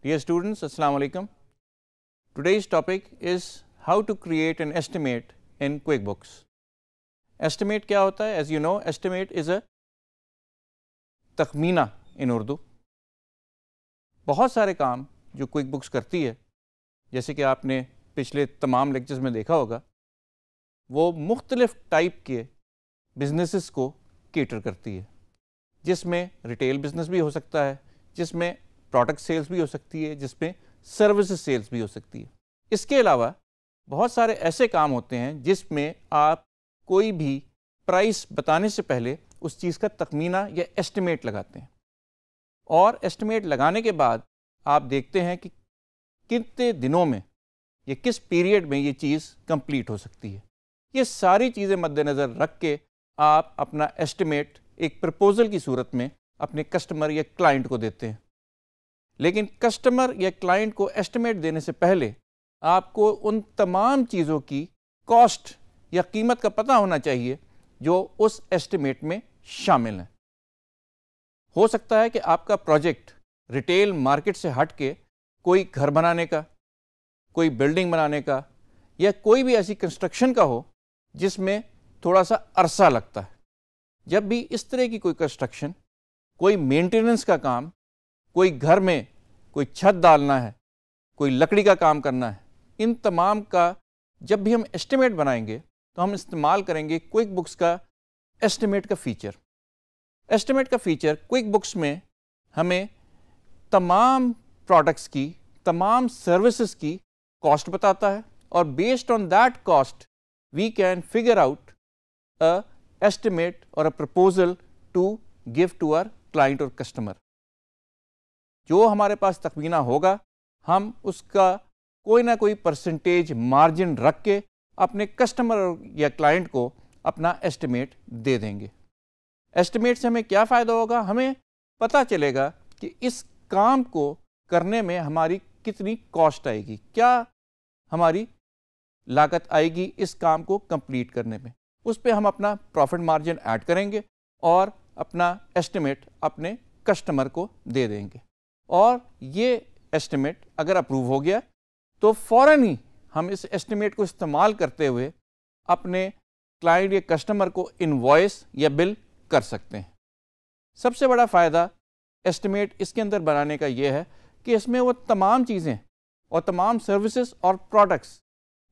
Dear students, Assalamu alaikum. Today's topic is how to create an estimate in QuickBooks. Estimate क्या होता है? As you know, estimate is a तखमीना in Urdu. बहुत सारे काम जो QuickBooks करती है, जैसे कि आपने पिछले तमाम लेक्चर्स में देखा होगा, वो मुख्तलिफ टाइप के बिजनेसेस को केटर करती है, जिसमें रिटेल बिजनेस भी हो सकता है, जिसमें प्रोडक्ट सेल्स भी हो सकती है, जिसमें सर्विसेज सेल्स भी हो सकती है। इसके अलावा बहुत सारे ऐसे काम होते हैं जिसमें आप कोई भी प्राइस बताने से पहले उस चीज़ का तखमीना या एस्टिमेट लगाते हैं, और एस्टिमेट लगाने के बाद आप देखते हैं कि कितने दिनों में या किस पीरियड में ये चीज़ कंप्लीट हो सकती है। ये सारी चीज़ें मद्देनज़र रख के आप अपना एस्टिमेट एक प्रपोजल की सूरत में अपने कस्टमर या क्लाइंट को देते हैं। लेकिन कस्टमर या क्लाइंट को एस्टिमेट देने से पहले आपको उन तमाम चीज़ों की कॉस्ट या कीमत का पता होना चाहिए जो उस एस्टिमेट में शामिल हैं। हो सकता है कि आपका प्रोजेक्ट रिटेल मार्केट से हट के कोई घर बनाने का, कोई बिल्डिंग बनाने का या कोई भी ऐसी कंस्ट्रक्शन का हो जिसमें थोड़ा सा अरसा लगता है। जब भी इस तरह की कोई कंस्ट्रक्शन, कोई मेंटेनेंस का काम, कोई घर में कोई छत डालना है, कोई लकड़ी का काम करना है, इन तमाम का जब भी हम एस्टिमेट बनाएंगे तो हम इस्तेमाल करेंगे क्विक का एस्टिमेट का फ़ीचर। एस्टिमेट का फ़ीचर क्विक में हमें तमाम प्रोडक्ट्स की, तमाम सर्विसेज की कॉस्ट बताता है, और based on that cost we can figure out a estimate और a proposal to give to our client और कस्टमर। जो हमारे पास तखमीना होगा, हम उसका कोई ना कोई परसेंटेज मार्जिन रख के अपने कस्टमर या क्लाइंट को अपना एस्टिमेट दे देंगे। एस्टिमेट से हमें क्या फ़ायदा होगा? हमें पता चलेगा कि इस काम को करने में हमारी कितनी कॉस्ट आएगी, क्या हमारी लागत आएगी इस काम को कंप्लीट करने में। उस पर हम अपना प्रॉफिट मार्जिन ऐड करेंगे और अपना एस्टिमेट अपने कस्टमर को दे देंगे। और ये एस्टिमेट अगर अप्रूव हो गया तो फ़ौरन ही हम इस एस्टिमेट को इस्तेमाल करते हुए अपने क्लाइंट या कस्टमर को इनवॉइस या बिल कर सकते हैं। सबसे बड़ा फ़ायदा एस्टिमेट इसके अंदर बनाने का ये है कि इसमें वो तमाम चीज़ें और तमाम सर्विसेज और प्रोडक्ट्स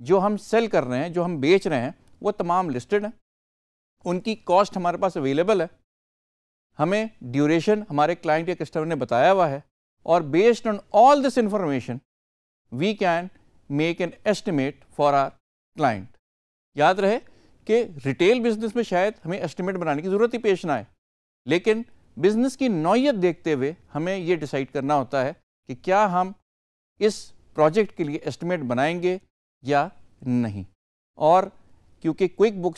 जो हम सेल कर रहे हैं, जो हम बेच रहे हैं, वो तमाम लिस्टेड हैं। उनकी कॉस्ट हमारे पास अवेलेबल है, हमें ड्यूरेशन हमारे क्लाइंट या कस्टमर ने बताया हुआ है, और based on all this information we can make an estimate for our client. याद रहे कि रिटेल बिजनेस में शायद हमें एस्टिमेट बनाने की ज़रूरत ही पेश ना आए, लेकिन बिजनेस की नौइयत देखते हुए हमें ये डिसाइड करना होता है कि क्या हम इस प्रोजेक्ट के लिए एस्टिमेट बनाएंगे या नहीं। और क्योंकि क्विक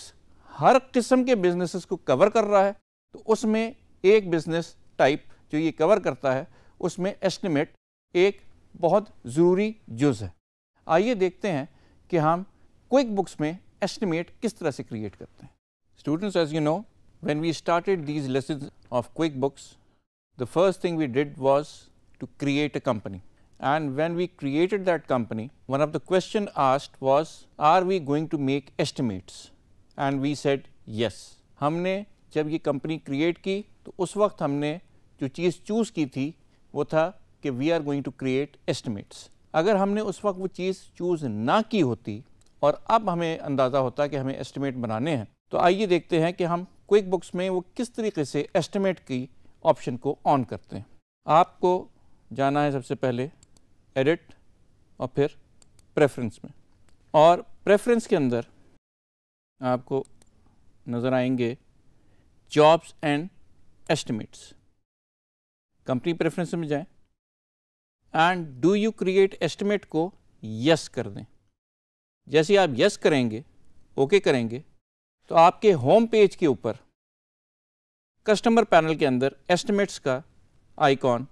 हर किस्म के बिजनेसेस को कवर कर रहा है, तो उसमें एक बिजनेस टाइप जो ये कवर करता है, उसमें एस्टिमेट एक बहुत ज़रूरी जुज़ है। आइए देखते हैं कि हम क्विक में एस्टिमेट किस तरह से क्रिएट करते हैं। Students, as you know, when we started these lessons of quick the first thing we did was to create a company, and when we created that company, one of the question asked was, are we going to make estimates? And we said yes. हमने जब ये company create की तो उस वक्त हमने जो चीज़ choose की थी वो था कि we are going to create estimates. अगर हमने उस वक्त वो चीज़ चूज़ ना की होती और अब हमें अंदाज़ा होता कि हमें एस्टिमेट बनाने हैं, तो आइए देखते हैं कि हम क्विक में वो किस तरीके से एस्टिमेट की ऑप्शन को ऑन करते हैं। आपको जाना है सबसे पहले एडिट और फिर प्रेफरेंस में, और प्रेफरेंस के अंदर आपको नज़र आएंगे jobs and estimates. Company preference में जाएं and do you create estimate को यस कर दें। जैसे आप यस करेंगे, ओके करेंगे, तो आपके होम पेज के ऊपर कस्टमर पैनल के अंदर एस्टिमेट्स का आइकॉन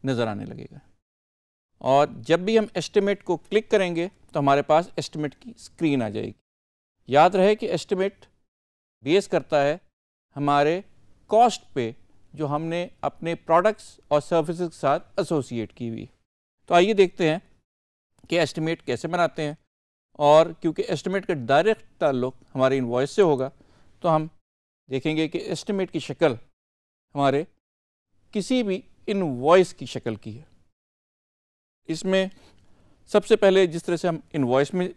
नज़र आने लगेगा, और जब भी हम एस्टिमेट को क्लिक करेंगे तो हमारे पास एस्टिमेट की स्क्रीन आ जाएगी। याद रहे कि एस्टिमेट बेस करता है हमारे कॉस्ट पे जो हमने अपने प्रोडक्ट्स और सर्विसेज के साथ एसोसिएट की हुई। तो आइए देखते हैं कि एस्टिमेट कैसे बनाते हैं, और क्योंकि एस्टिमेट का डायरेक्ट ताल्लुक हमारे इनवॉइस से होगा तो हम देखेंगे कि एस्टिमेट की शक्ल हमारे किसी भी इनवॉइस की शक्ल की है। इसमें सबसे पहले जिस तरह से हम इनवॉइस में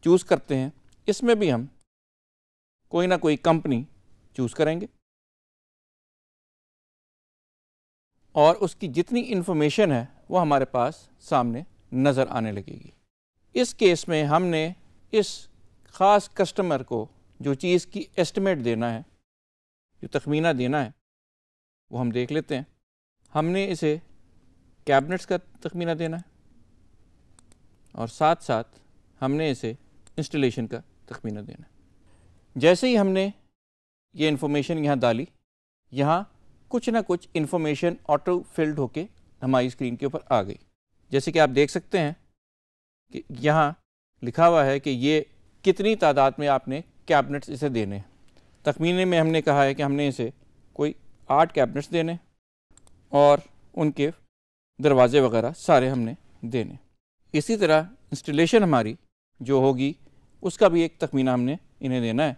चूज़ करते हैं, इसमें भी हम कोई ना कोई कंपनी चूज़ करेंगे और उसकी जितनी इन्फॉर्मेशन है वो हमारे पास सामने नज़र आने लगेगी। इस केस में हमने इस ख़ास कस्टमर को जो चीज़ की एस्टिमेट देना है, जो तखमीना देना है, वो हम देख लेते हैं। हमने इसे कैबिनेट्स का तखमीना देना है और साथ साथ हमने इसे इंस्टॉलेशन का तखमीना देना है। जैसे ही हमने ये इन्फॉर्मेशन यहाँ डाली, यहाँ कुछ ना कुछ इन्फॉर्मेशन ऑटो फिल्ड होके हमारी स्क्रीन के ऊपर आ गई। जैसे कि आप देख सकते हैं कि यहाँ लिखा हुआ है कि ये कितनी तादाद में आपने कैबिनेट्स इसे देने हैं। तखमीने में हमने कहा है कि हमने इसे कोई 8 कैबिनेट्स देने और उनके दरवाजे वगैरह सारे हमने देने। इसी तरह इंस्टॉलेशन हमारी जो होगी उसका भी एक तखमीना हमने इन्हें देना है,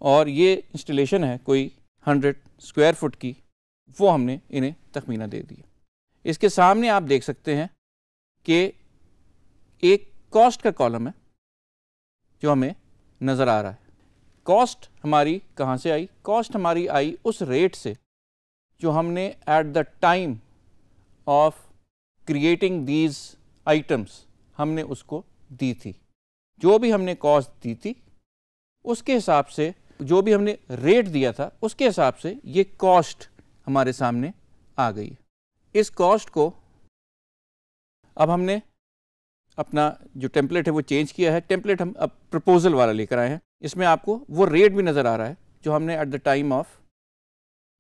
और ये इंस्टॉलेशन है कोई 100 स्क्वायर फुट की, वो हमने इन्हें तखमीना दे दिया। इसके सामने आप देख सकते हैं कि एक कॉस्ट का कॉलम है जो हमें नज़र आ रहा है। कॉस्ट हमारी कहाँ से आई? कॉस्ट हमारी आई उस रेट से जो हमने at the time of creating these items हमने उसको दी थी। जो भी हमने कॉस्ट दी थी उसके हिसाब से, जो भी हमने रेट दिया था उसके हिसाब से ये कॉस्ट हमारे सामने आ गई है। इस कॉस्ट को अब हमने अपना जो टेम्पलेट है वो चेंज किया है। टेम्पलेट हम अब प्रपोजल वाला लेकर आए हैं। इसमें आपको वो रेट भी नज़र आ रहा है जो हमने एट द टाइम ऑफ,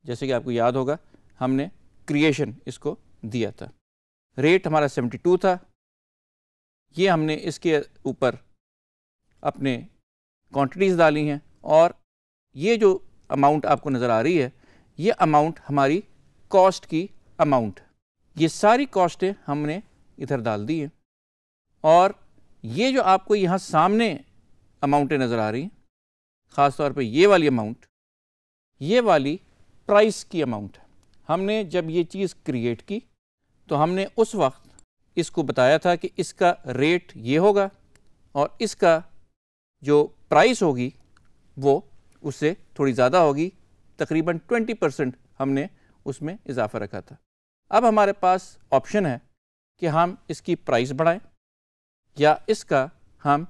जैसे कि आपको याद होगा, हमने क्रिएशन इसको दिया था। रेट हमारा 72 था। ये हमने इसके ऊपर अपने क्वांटिटीज़ डाली हैं और ये जो अमाउंट आपको नज़र आ रही है ये अमाउंट हमारी कॉस्ट की अमाउंट। ये सारी कॉस्टें हमने इधर डाल दी हैं और ये जो आपको यहाँ सामने अमाउंटें नज़र आ रही हैं, ख़ास तौर पे ये वाली अमाउंट, ये वाली प्राइस की अमाउंट है। हमने जब ये चीज़ क्रिएट की तो हमने उस वक्त इसको बताया था कि इसका रेट ये होगा और इसका जो प्राइस होगी वो उससे थोड़ी ज़्यादा होगी, तकरीबन 20% हमने उसमें इजाफ़ा रखा था। अब हमारे पास ऑप्शन है कि हम इसकी प्राइस बढ़ाएं या इसका हम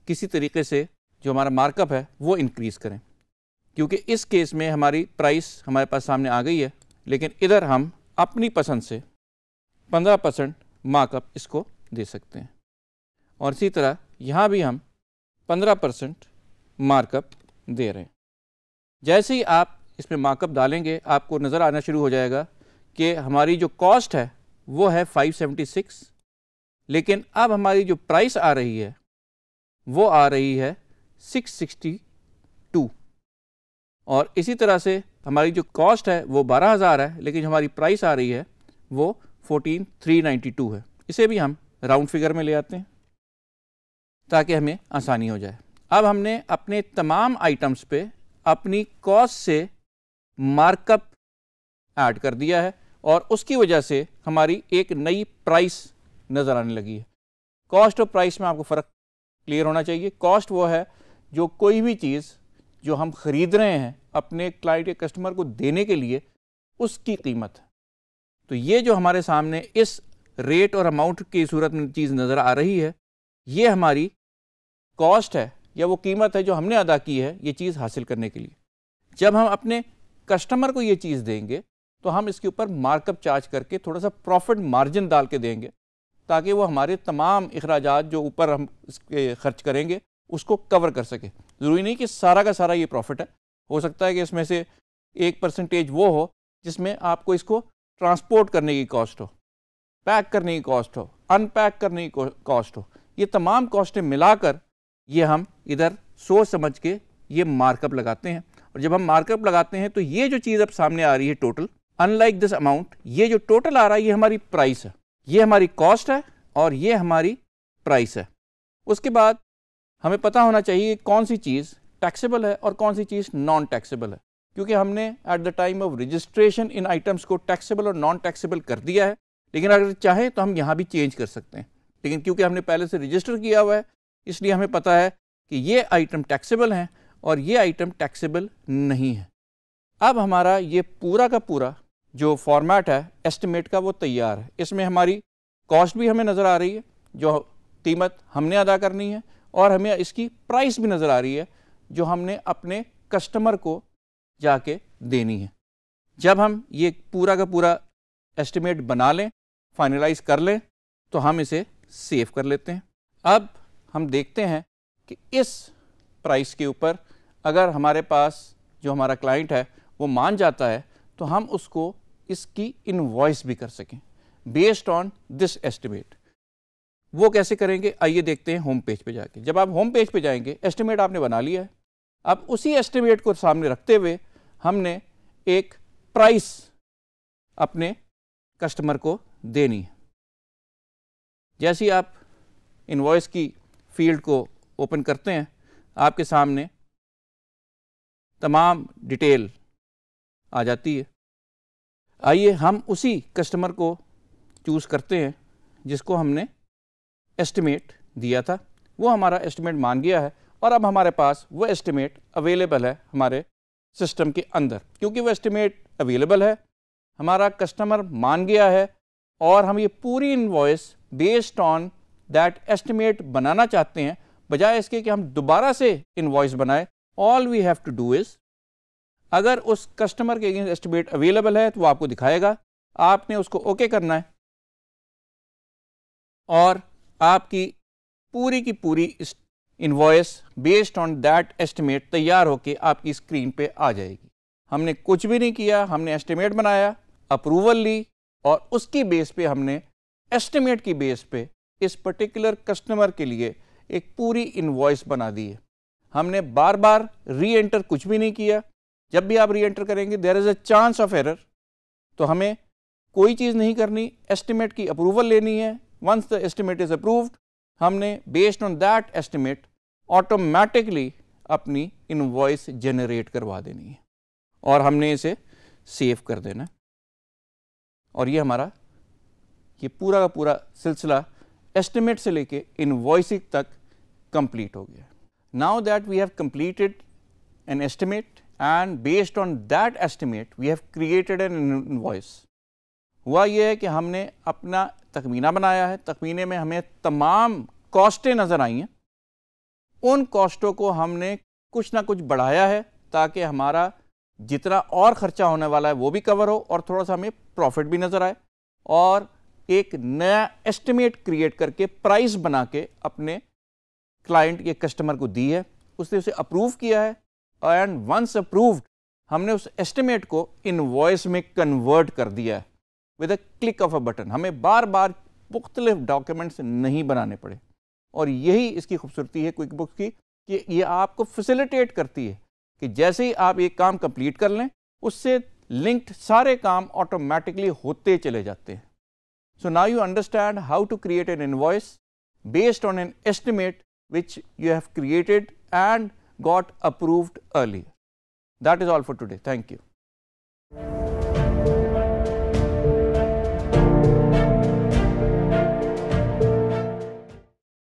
किसी तरीके से जो हमारा मार्कअप है वो इंक्रीज़ करें, क्योंकि इस केस में हमारी प्राइस हमारे पास सामने आ गई है, लेकिन इधर हम अपनी पसंद से 15% मार्कअप इसको दे सकते हैं और इसी तरह यहाँ भी हम 15% मार्कअप दे रहे हैं। जैसे ही आप इसमें मार्कअप डालेंगे आपको नज़र आना शुरू हो जाएगा कि हमारी जो कॉस्ट है वो है 576, लेकिन अब हमारी जो प्राइस आ रही है वो आ रही है 662, और इसी तरह से हमारी जो कॉस्ट है वो 12,000 है, लेकिन हमारी प्राइस आ रही है वो 14,392 है। इसे भी हम राउंड फिगर में ले आते हैं ताकि हमें आसानी हो जाए। अब हमने अपने तमाम आइटम्स पे अपनी कॉस्ट से मार्कअप ऐड कर दिया है और उसकी वजह से हमारी एक नई प्राइस नज़र आने लगी है। कॉस्ट और प्राइस में आपको फ़र्क क्लियर होना चाहिए। कॉस्ट वो है जो कोई भी चीज़ जो हम ख़रीद रहे हैं अपने क्लाइंट या कस्टमर को देने के लिए, उसकी कीमत है। तो ये जो हमारे सामने इस रेट और अमाउंट की सूरत में चीज़ नज़र आ रही है, ये हमारी कॉस्ट है या वो कीमत है जो हमने अदा की है ये चीज़ हासिल करने के लिए। जब हम अपने कस्टमर को ये चीज़ देंगे तो हम इसके ऊपर मार्कअप चार्ज करके थोड़ा सा प्रॉफिट मार्जिन डाल के देंगे ताकि वो हमारे तमाम अखराजात जो ऊपर हम इसके खर्च करेंगे उसको कवर कर सके। ज़रूरी नहीं कि सारा का सारा ये प्रॉफिट है, हो सकता है कि इसमें से 1% वो हो जिसमें आपको इसको ट्रांसपोर्ट करने की कॉस्ट हो, पैक करने की कॉस्ट हो, अनपैक करने की कॉस्ट हो। ये तमाम कॉस्टें मिलाकर ये हम इधर सोच समझ के ये मार्कअप लगाते हैं, और जब हम मार्कअप लगाते हैं तो ये जो चीज़ अब सामने आ रही है टोटल, अनलाइक दिस अमाउंट, ये जो टोटल आ रहा है ये हमारी प्राइस है। ये हमारी कॉस्ट है और ये हमारी प्राइस है। उसके बाद हमें पता होना चाहिए कौन सी चीज़ टैक्सेबल है और कौन सी चीज़ नॉन टैक्सेबल है, क्योंकि हमने at the time of registration in items को टैक्सेबल और नॉन टैक्सेबल कर दिया है, लेकिन अगर चाहें तो हम यहाँ भी चेंज कर सकते हैं। लेकिन क्योंकि हमने पहले से रजिस्टर किया हुआ है, इसलिए हमें पता है कि ये आइटम टैक्सेबल हैं और ये आइटम टैक्सेबल नहीं है। अब हमारा ये पूरा का पूरा जो फॉर्मेट है एस्टिमेट का वो तैयार है। इसमें हमारी कॉस्ट भी हमें नज़र आ रही है जो कीमत हमने अदा करनी है, और हमें इसकी प्राइस भी नज़र आ रही है जो हमने अपने कस्टमर को जाके देनी है। जब हम ये पूरा का पूरा एस्टिमेट बना लें, फाइनलाइज कर लें, तो हम इसे सेव कर लेते हैं। अब हम देखते हैं कि इस प्राइस के ऊपर अगर हमारे पास जो हमारा क्लाइंट है वो मान जाता है तो हम उसको इसकी इनवॉइस भी कर सकें बेस्ड ऑन दिस एस्टिमेट। वो कैसे करेंगे आइए देखते हैं होम पेज पे जाके। जब आप होम पेज पे जाएंगे, एस्टिमेट आपने बना लिया है। अब उसी एस्टिमेट को सामने रखते हुए हमने एक प्राइस अपने कस्टमर को देनी है। जैसे ही आप इनवॉइस की फील्ड को ओपन करते हैं, आपके सामने तमाम डिटेल आ जाती है। आइए हम उसी कस्टमर को चूज़ करते हैं जिसको हमने एस्टिमेट दिया था। वो हमारा एस्टिमेट मान गया है और अब हमारे पास वो एस्टिमेट अवेलेबल है हमारे सिस्टम के अंदर। क्योंकि वो एस्टिमेट अवेलेबल है, हमारा कस्टमर मान गया है और हम ये पूरी invoice based on that estimate बनाना चाहते हैं, बजाय इसके कि हम दोबारा से इनवॉइस बनाए। All we have to do is, अगर उस कस्टमर के अगेंस्ट एस्टिमेट अवेलेबल है तो वो आपको दिखाएगा, आपने उसको ओके करना है और आपकी पूरी की पूरी invoice based on that estimate तैयार होके आपकी स्क्रीन पे आ जाएगी। हमने कुछ भी नहीं किया, हमने एस्टिमेट बनाया, अप्रूवल ली और उसकी बेस पे हमने एस्टिमेट की बेस पे इस पर्टिकुलर कस्टमर के लिए एक पूरी इनवॉइस बना दी है। हमने बार बार री एंटर कुछ भी नहीं किया। जब भी आप री एंटर करेंगे there is a chance of error, तो हमें कोई चीज़ नहीं करनी, एस्टिमेट की अप्रूवल लेनी है। Once the estimate is approved, हमने based on that estimate automatically अपनी इनवॉइस जनरेट करवा देनी है और हमने इसे सेव कर देना है। और ये हमारा ये पूरा का पूरा सिलसिला एस्टिमेट से लेके इनवॉइसिंग तक कंप्लीट हो गया। Now that we have completed an estimate and based on that estimate we have created an invoice. हुआ ये है कि हमने अपना तखमीना बनाया है, तखमीने में हमें तमाम कॉस्टें नज़र आई हैं। उन कॉस्टों को हमने कुछ ना कुछ बढ़ाया है ताकि हमारा जितना और ख़र्चा होने वाला है वो भी कवर हो और थोड़ा सा हमें प्रॉफिट भी नज़र आए, और एक नया एस्टिमेट क्रिएट करके प्राइस बना के अपने क्लाइंट के कस्टमर को दी है। उसने उसे अप्रूव किया है एंड वंस अप्रूव्ड हमने उस एस्टिमेट को इनवॉइस में कन्वर्ट कर दिया है with a click of a button. हमें बार बार मुख्तलिफ डॉक्यूमेंट्स नहीं बनाने पड़े, और यही इसकी खूबसूरती है क्विक बुक्स की कि ये आपको फैसिलिटेट करती है कि जैसे ही आप एक काम कंप्लीट कर लें उससे लिंक्ड सारे काम ऑटोमेटिकली होते चले जाते हैं। So now you understand how to create an invoice based on an estimate which you have created and got approved earlier. That is all for today. Thank you.